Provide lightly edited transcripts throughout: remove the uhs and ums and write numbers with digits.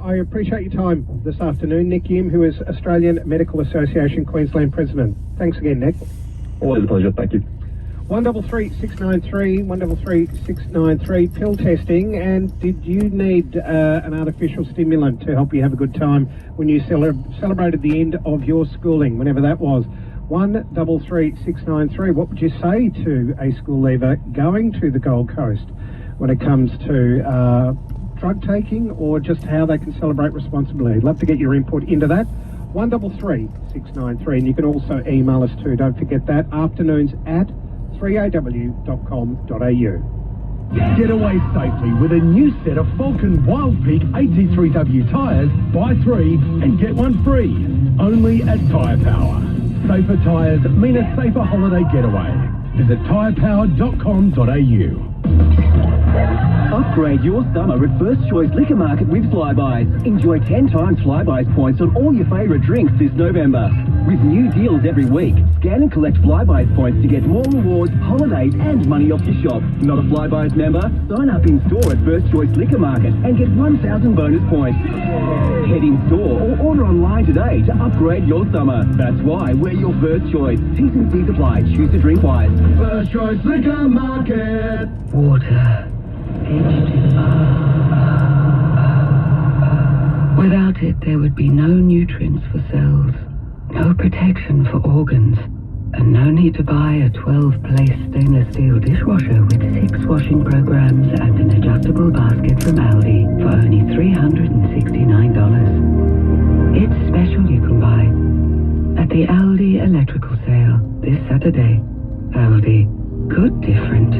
I appreciate your time this afternoon. Nick Yim, who is Australian Medical Association Queensland President. Thanks again, Nick. Always a pleasure, thank you. 133693, 133693, pill testing. And did you need an artificial stimulant to help you have a good time when you celebrated the end of your schooling, whenever that was? 133693. What would you say to a school leaver going to the Gold Coast when it comes to drug taking, or just how they can celebrate responsibly? I'd love to get your input into that. 133693. And you can also email us too. Don't forget that. afternoons@3aw.com.au. Get away safely with a new set of Falcon Wild Peak 83W tyres. Buy 3 and get 1 free. Only at Tyre Power. Safer tyres mean a safer holiday getaway. Visit tyrepower.com.au. Upgrade your summer at First Choice Liquor Market with Flybuys. Enjoy 10 times Flybuys points on all your favourite drinks this November. With new deals every week, scan and collect Flybuys points to get more rewards, holidays and money off your shop. Not a Flybuys member? Sign up in store at First Choice Liquor Market and get 1,000 bonus points. Head in store or order online today to upgrade your summer. That's why we're your first choice. T's and C's apply. Choose to drink wise. First Choice Liquor Market. Water. Without it, there would be no nutrients for cells, no protection for organs, and no need to buy a 12-place stainless steel dishwasher with 6 washing programs and an adjustable basket from Aldi for only $369. It's special you can buy at the Aldi electrical sale this Saturday. Aldi, good different.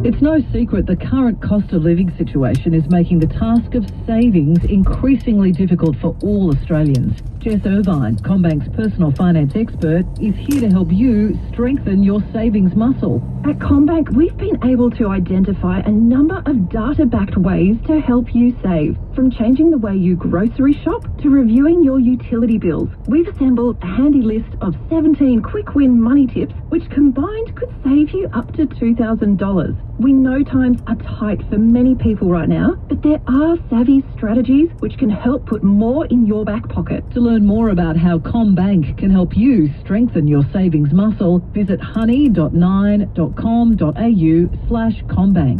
It's no secret the current cost of living situation is making the task of savings increasingly difficult for all Australians. Jess Irvine, CommBank's personal finance expert, is here to help you strengthen your savings muscle. At CommBank, we've been able to identify a number of data-backed ways to help you save. From changing the way you grocery shop to reviewing your utility bills, we've assembled a handy list of 17 quick-win money tips, which combined could save you up to $2,000. We know times are tight for many people right now, but there are savvy strategies which can help put more in your back pocket. To learn more about how CommBank can help you strengthen your savings muscle, visit honey.9.com.au/CommBank.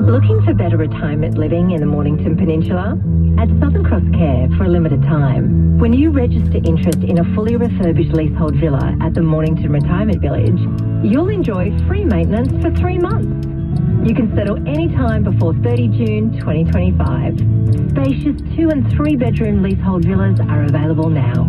Looking for better retirement living in the Mornington Peninsula? At Southern Cross Care for a limited time. When you register interest in a fully refurbished leasehold villa at the Mornington Retirement Village, you'll enjoy free maintenance for 3 months. You can settle any time before 30 June 2025. Spacious 2 and 3 bedroom leasehold villas are available now.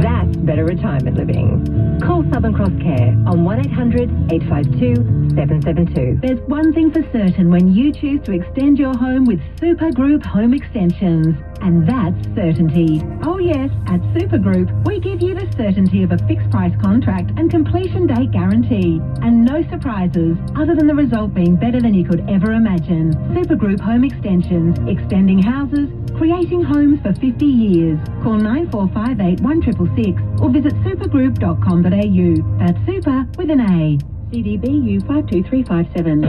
That's better retirement living. Call Southern Cross Care on 1800-852-772. There's one thing for certain when you choose to extend your home with Super Group Home Extensions, and that's certainty. Oh yes, at Super Group, we give you the certainty of a fixed price contract and completion date guarantee. And no surprises, other than the result being better than you could ever imagine. Super Group Home Extensions, extending houses, creating homes for 50 years. Call 9458 1666 or visit supergroup.com.au. That's super with an A. CDBU 52357.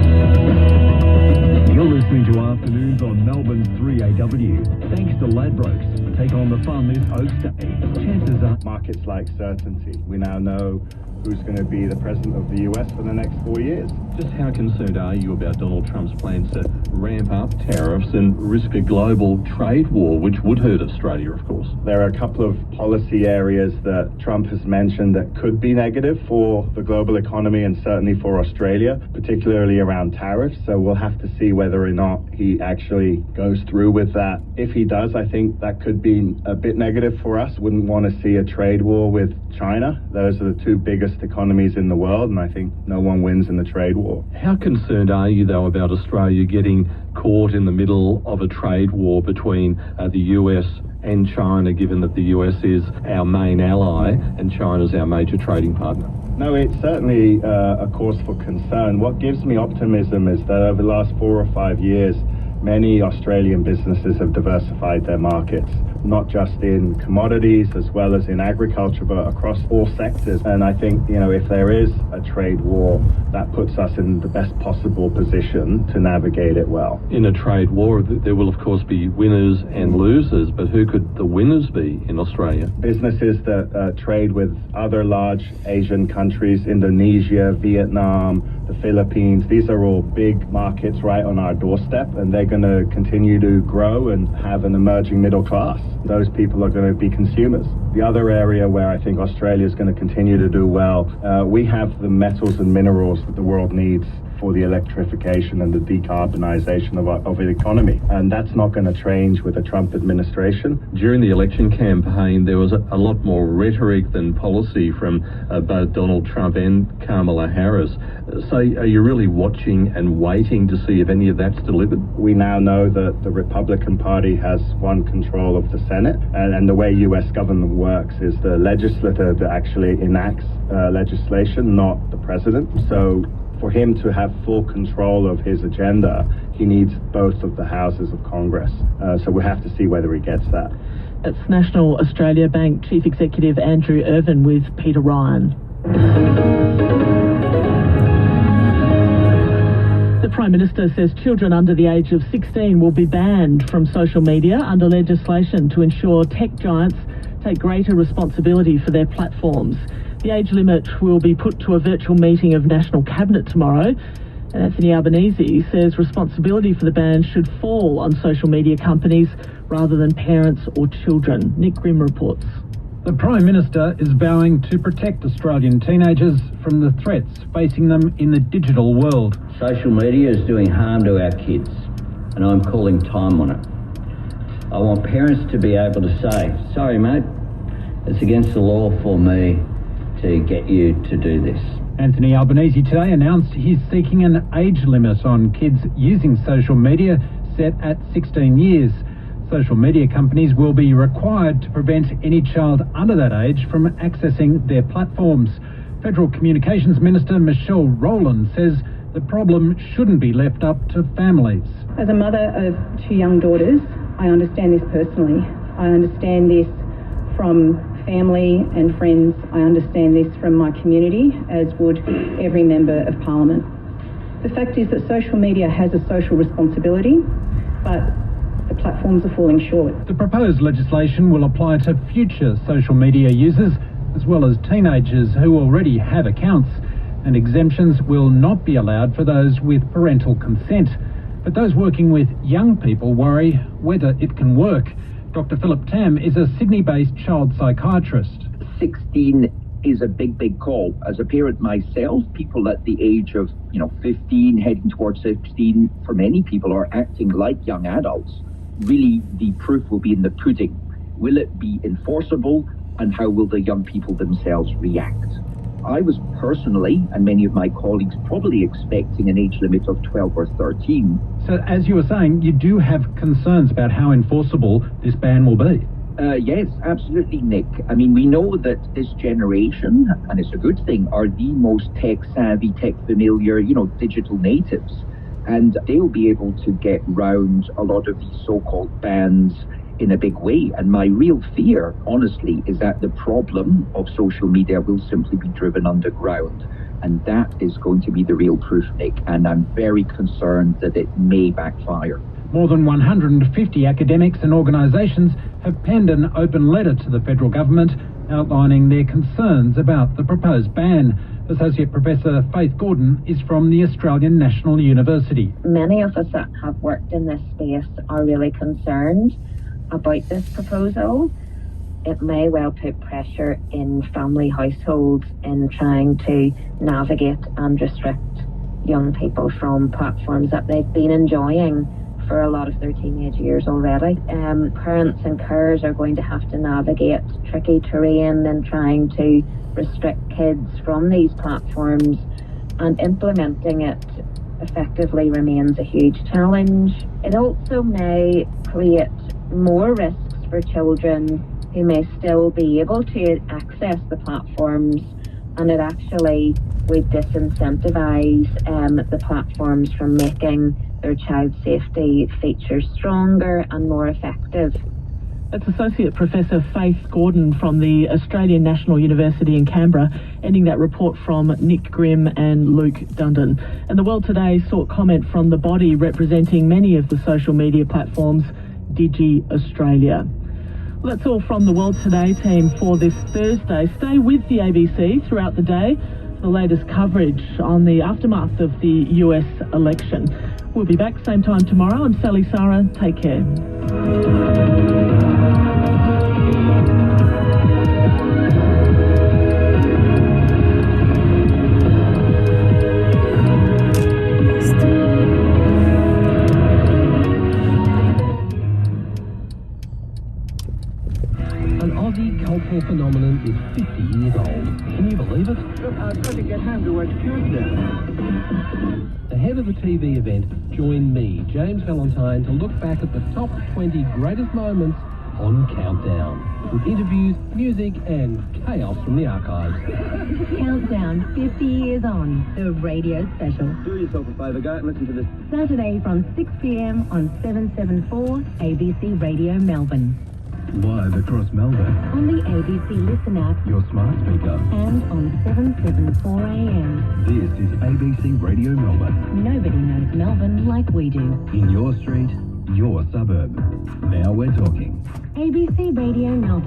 You're listening to Afternoons on Melbourne's 3AW. Thanks to Ladbrokes. Take on the fun this Oaks Day. Chances are markets like certainty. We now know who's going to be the president of the US for the next 4 years. Just how concerned are you about Donald Trump's plans to ramp up tariffs and risk a global trade war, which would hurt Australia, of course? There are a couple of policy areas that Trump has mentioned that could be negative for the global economy and certainly for Australia, particularly around tariffs. So we'll have to see whether or not he actually goes through with that. If he does, I think that could be a bit negative for us. Wouldn't want to see a trade war with China. Those are the 2 biggest economies in the world, and I think no one wins in the trade war. How concerned are you, though, about Australia getting caught in the middle of a trade war between the US and China, given that the US is our main ally and China's our major trading partner? No, it's certainly a cause for concern. What gives me optimism is that over the last 4 or 5 years, Many Australian businesses have diversified their markets, not just in commodities as well as in agriculture, but across all sectors. And I think, if there is a trade war, that puts us in the best possible position to navigate it well. In a trade war, there will of course be winners and losers, but who could the winners be in Australia? Businesses that trade with other large Asian countries, Indonesia, Vietnam, the Philippines. These are all big markets right on our doorstep, and they're going to continue to grow and have an emerging middle class. Those people are going to be consumers. The other area where I think Australia is going to continue to do well, we have the metals and minerals that the world needs for the electrification and the decarbonisation of the economy. And that's not going to change with the Trump administration. During the election campaign, there was a lot more rhetoric than policy from both Donald Trump and Kamala Harris. So are you really watching and waiting to see if any of that's delivered? We now know that the Republican Party has won control of the Senate, and the way US government works is the legislature that actually enacts legislation, not the president. So for him to have full control of his agenda, he needs both of the houses of Congress. So we'll have to see whether he gets that. It's National Australia Bank Chief Executive Andrew Irvin with Peter Ryan. The Prime Minister says children under the age of 16 will be banned from social media under legislation to ensure tech giants take greater responsibility for their platforms. The age limit will be put to a virtual meeting of National Cabinet tomorrow. And Anthony Albanese says responsibility for the ban should fall on social media companies rather than parents or children. Nick Grimm reports. The Prime Minister is vowing to protect Australian teenagers from the threats facing them in the digital world. Social media is doing harm to our kids, and I'm calling time on it. I want parents to be able to say, sorry mate, it's against the law for me to get you to do this. Anthony Albanese today announced he's seeking an age limit on kids using social media set at 16 years. Social media companies will be required to prevent any child under that age from accessing their platforms. Federal Communications Minister Michelle Rowland says the problem shouldn't be left up to families. As a mother of two young daughters, I understand this personally. I understand this from family and friends. I understand this from my community, as would every member of Parliament. The fact is that social media has a social responsibility, but the platforms are falling short. The proposed legislation will apply to future social media users, as well as teenagers who already have accounts, and exemptions will not be allowed for those with parental consent. But those working with young people worry whether it can work. Dr. Philip Tam is a Sydney-based child psychiatrist. 16 is a big call. As a parent myself, people at the age of 15 heading towards 16, for many people are acting like young adults. Really, the proof will be in the pudding. Will it be enforceable, and how will the young people themselves react? I was personally, and many of my colleagues, probably expecting an age limit of 12 or 13. So, as you were saying, you do have concerns about how enforceable this ban will be. Yes, absolutely, Nick. I mean, we know that this generation, and it's a good thing, are the most tech-savvy, tech-familiar, digital natives. And they'll be able to get round a lot of these so-called bans in a big way. And my real fear, honestly, is that the problem of social media will simply be driven underground. And that is going to be the real proof, Nick. And I'm very concerned that it may backfire. More than 150 academics and organisations have penned an open letter to the federal government outlining their concerns about the proposed ban. Associate Professor Faith Gordon is from the Australian National University. Many of us that have worked in this space are really concerned about this proposal. It may well put pressure in family households in trying to navigate and restrict young people from platforms that they've been enjoying for a lot of their teenage years already. Parents and carers are going to have to navigate tricky terrain in trying to restrict kids from these platforms, and implementing it effectively remains a huge challenge. It also may create more risks for children who may still be able to access the platforms, and it actually would disincentivise the platforms from making their child safety features stronger and more effective. That's Associate Professor Faith Gordon from the Australian National University in Canberra, ending that report from Nick Grimm and Luke Dundon. And the World Today sought comment from the body representing many of the social media platforms, Digi Australia. Well, that's all from the World Today team for this Thursday. Stay with the ABC throughout the day for the latest coverage on the aftermath of the US election. We'll be back same time tomorrow. I'm Sally Sarah. Take care. An Aussie cultural phenomenon is 50 years old. Can you believe it? Look, I've got to get home to watch Countdown. Ahead of the TV event, join me, James Valentine, to look back at the top 20 greatest moments on Countdown, with interviews, music and chaos from the archives. Countdown 50 years on, the radio special. Do yourself a favour, go out and listen to this. Saturday from 6 p.m. on 774 ABC Radio Melbourne. Live across Melbourne, On the ABC Listen app your smart speaker, and on 774 AM. this is ABC Radio Melbourne. Nobody knows Melbourne like we do. In your street, your suburb. Now we're talking. ABC Radio Melbourne.